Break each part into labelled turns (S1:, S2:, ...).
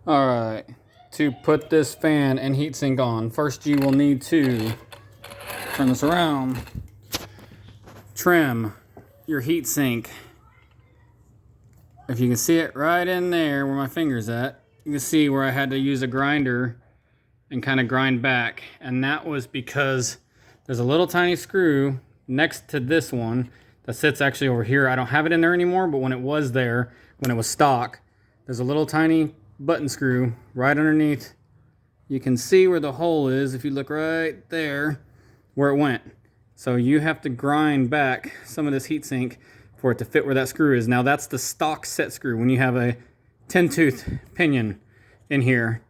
S1: Alright, to put this fan and heatsink on, first you will need to turn this around, trim your heatsink. If you can see it right in there where my finger's at, you can see where I had to use a grinder and kind of grind back. And that was because there's a little tiny screw next to this one that sits actually over here. I don't have it in there anymore, but when it was there, when it was stock, there's a little tiny button screw right underneath. You can see where the hole is if you look right there where it went. So you have to grind back some of this heatsink for it to fit where that screw is. Now that's the stock set screw. When you have a 10-tooth pinion in here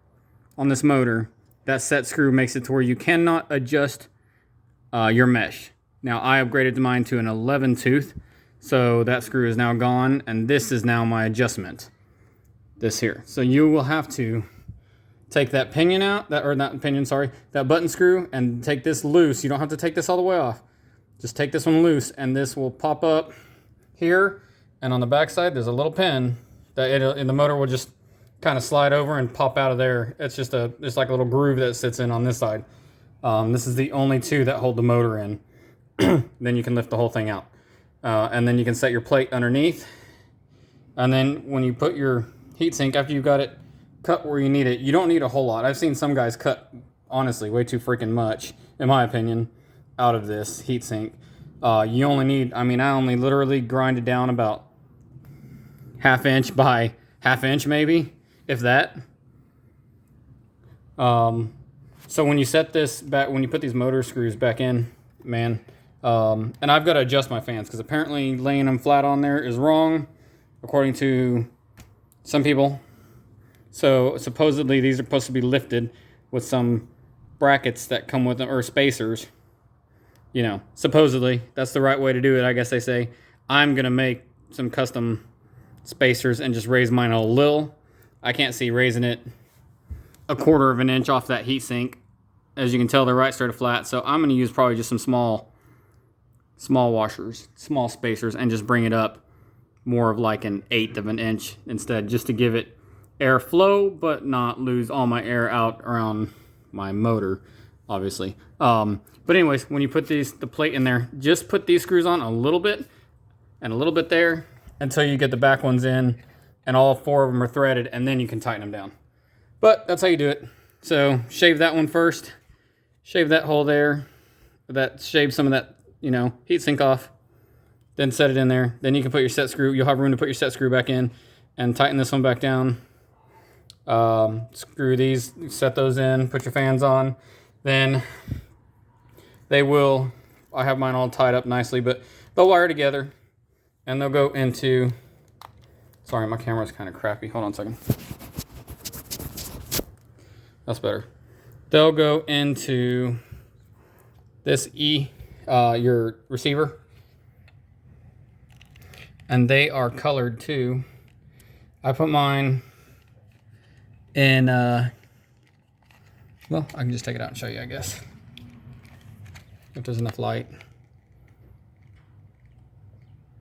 S1: on this motor, that set screw makes it to where you cannot adjust your mesh. Now I upgraded mine to an 11-tooth, so that screw is now gone, and this is now my adjustment. This here. So you will have to take that pinion out, that button screw, and take this loose. You don't have to take this all the way off. Just take this one loose, and this will pop up here, and on the back side there's a little pin that the motor will just kind of slide over and pop out of there. It's just like a little groove that sits in on this side. This is the only two that hold the motor in. Then you can lift the whole thing out, and then you can set your plate underneath. And then when you put your heatsink, after you've got it cut where you need it, you don't need a whole lot. I've seen some guys cut, honestly, way too freaking much, in my opinion, out of this heatsink. You only need, I only literally grind it down about 1/2 inch by 1/2 inch, maybe, if that. So when you set this back, when you put these motor screws back in, man, and I've got to adjust my fans because apparently laying them flat on there is wrong, according to some people. So supposedly these are supposed to be lifted with some brackets that come with them, or spacers. You know, supposedly that's the right way to do it, I guess they say. I'm gonna make some custom spacers and just raise mine a little. I can't see raising it 1/4 of an inch off that heatsink. As you can tell, they're right sort of flat. So I'm gonna use probably just some small washers, small spacers, and just bring it up more of like 1/8 of an inch instead, just to give it airflow, but not lose all my air out around my motor, obviously. But anyways, when you put the plate in there, just put these screws on a little bit and a little bit there until you get the back ones in and all 4 of them are threaded, and then you can tighten them down. But that's how you do it. So shave that one first, shave that hole there, shave some of that, heat sink off, then set it in there. Then you can put your set screw, you'll have room to put your set screw back in and tighten this one back down. Screw these, set those in, put your fans on. Then they will, I have mine all tied up nicely, but they'll wire together and they'll go into, sorry, my camera's kind of crappy. Hold on a second. That's better. They'll go into this your receiver, and they are colored too. I put mine in, well, I can just take it out and show you, I guess, if there's enough light.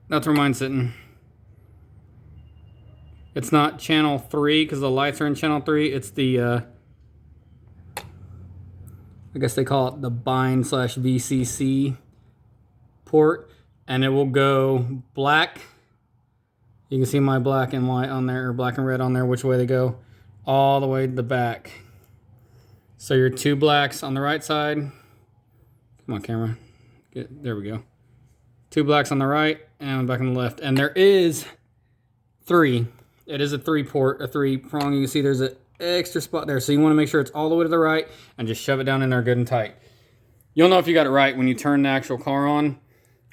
S1: That's where mine's sitting. It's not channel 3 because the lights are in channel 3. It's the, I guess they call it the bind/VCC port, and it will go black. You can see my black and white on there, or black and red on there, which way they go, all the way to the back. So your 2 blacks on the right side. Come on, camera. There we go. 2 blacks on the right and back on the left. And there is 3. It is a 3-port, a 3-prong. You can see there's an extra spot there. So you want to make sure it's all the way to the right and just shove it down in there good and tight. You'll know if you got it right when you turn the actual car on.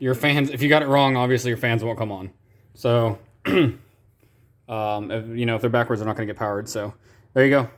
S1: Your fans, if you got it wrong, obviously your fans won't come on. So, if they're backwards, they're not going to get powered. So there you go.